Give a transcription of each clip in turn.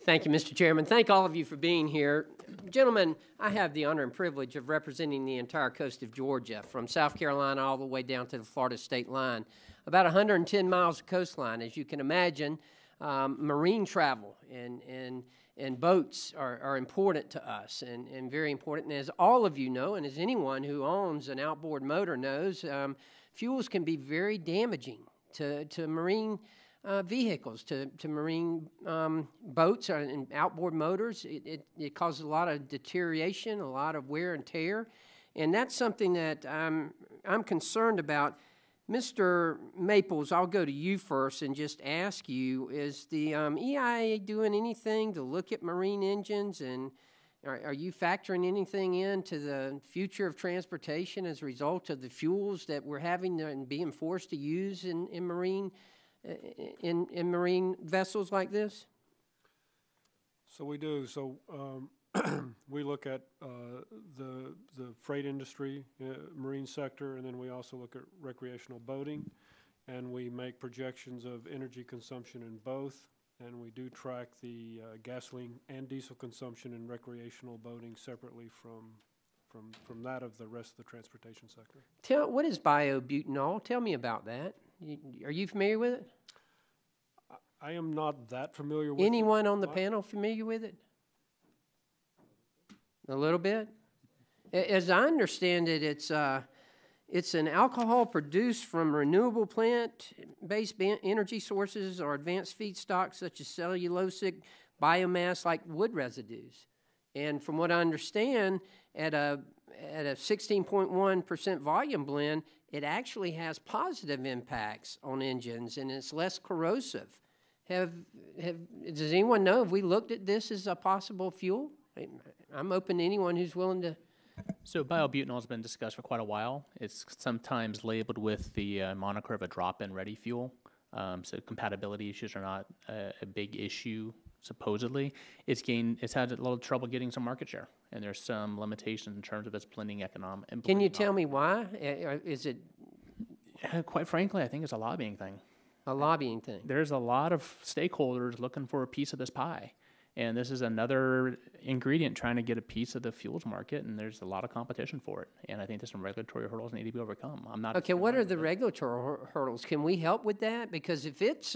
Thank you, Mr. Chairman. Thank all of you for being here. Gentlemen, I have the honor and privilege of representing the entire coast of Georgia, from South Carolina all the way down to the Florida state line. About 110 miles of coastline. As you can imagine, marine travel and boats are important to us and very important. And as all of you know, and as anyone who owns an outboard motor knows, fuels can be very damaging to marine vehicles, to marine boats and outboard motors. It causes a lot of deterioration, a lot of wear and tear, and that's something that I'm concerned about. Mr. Maples, I'll go to you first and just ask you, is the EIA doing anything to look at marine engines, and are you factoring anything into the future of transportation as a result of the fuels that we're having and being forced to use in marine vessels like this? So we do. So we look at the freight industry, marine sector, and then we also look at recreational boating, and we make projections of energy consumption in both, and we do track the gasoline and diesel consumption in recreational boating separately from that of the rest of the transportation sector. What is biobutanol? Tell me about that. Are you familiar with it? I am not that familiar with it. Anyone on the panel familiar with it? A little bit? As I understand it, it's an alcohol produced from renewable plant-based energy sources or advanced feedstocks such as cellulosic biomass like wood residues. And from what I understand, at a 16.1% volume blend, it actually has positive impacts on engines, and it's less corrosive. Does anyone know, have we looked at this as a possible fuel? I'm open to anyone who's willing to. So biobutanol has been discussed for quite a while. It's sometimes labeled with the moniker of a drop-in ready fuel. So compatibility issues are not a big issue, supposedly. It's had a little trouble getting some market share, and there's some limitations in terms of its blending economic. Can you tell me why? Is it? Quite frankly, I think it's a lobbying thing. A lobbying thing. There's a lot of stakeholders looking for a piece of this pie. And this is another ingredient trying to get a piece of the fuels market, and there's a lot of competition for it. And I think there's some regulatory hurdles that need to be overcome. I'm not. Okay, what are the regulatory hurdles? Can we help with that? Because if it's,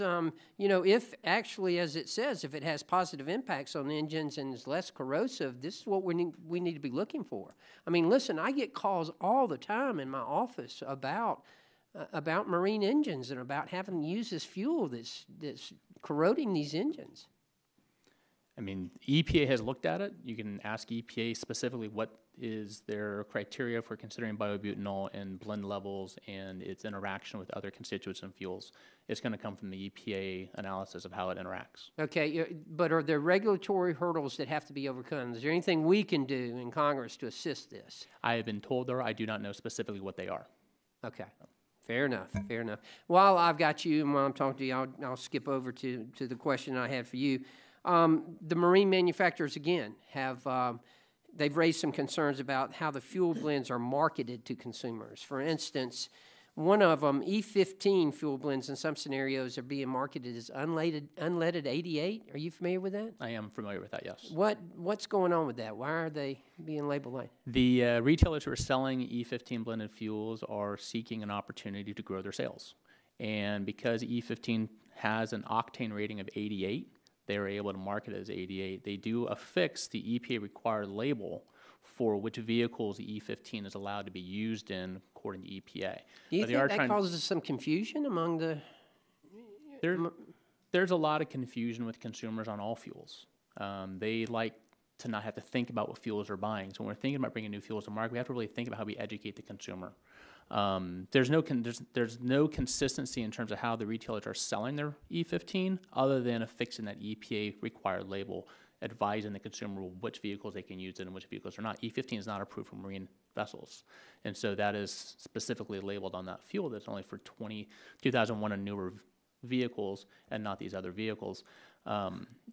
if actually, as it says, if it has positive impacts on engines and is less corrosive, this is what we need to be looking for. I mean, listen, I get calls all the time in my office about marine engines and about having to use this fuel that's corroding these engines. I mean, EPA has looked at it. You can ask EPA specifically what is their criteria for considering biobutanol and blend levels and its interaction with other constituents and fuels. It's going to come from the EPA analysis of how it interacts. Okay, but are there regulatory hurdles that have to be overcome? Is there anything we can do in Congress to assist this? I have been told there. I do not know specifically what they are. Okay. Fair enough, fair enough. While I've got you and while I'm talking to you, I'll skip over to the question I had for you. The marine manufacturers, again, they've raised some concerns about how the fuel blends are marketed to consumers. For instance, one of them, E15 fuel blends in some scenarios are being marketed as unleaded 88. Are you familiar with that? I am familiar with that, yes. What's going on with that? Why are they being labeled like? The retailers who are selling E15 blended fuels are seeking an opportunity to grow their sales. And because E15 has an octane rating of 88, they are able to market it as 88. They do affix the EPA required label for which vehicles the E15 is allowed to be used in according to EPA. Do you think that causes some confusion among the... There's a lot of confusion with consumers on all fuels. They like to not have to think about what fuels they're buying. So when we're thinking about bringing new fuels to market, we have to really think about how we educate the consumer. There's no consistency in terms of how the retailers are selling their E15 other than affixing that EPA required label advising the consumer which vehicles they can use it and which vehicles are not. E15 is not approved for marine vessels. And so that is specifically labeled on that fuel that's only for 2001 and newer vehicles and not these other vehicles.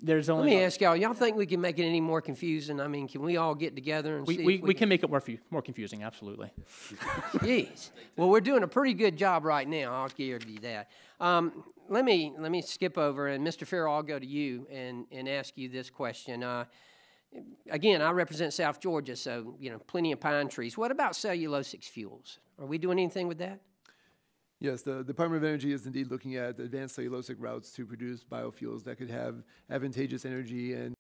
There's Let only me ask y'all think we can make it any more confusing? I mean, can we all get together and see if we can make it more confusing, absolutely. Jeez. Well, we're doing a pretty good job right now. I'll guarantee you that. Let me skip over, and Mr. Farrell, I'll go to you and ask you this question. Again, I represent South Georgia, so plenty of pine trees. What about cellulosic fuels? Are we doing anything with that? Yes, the Department of Energy is indeed looking at advanced cellulosic routes to produce biofuels that could have advantageous energy and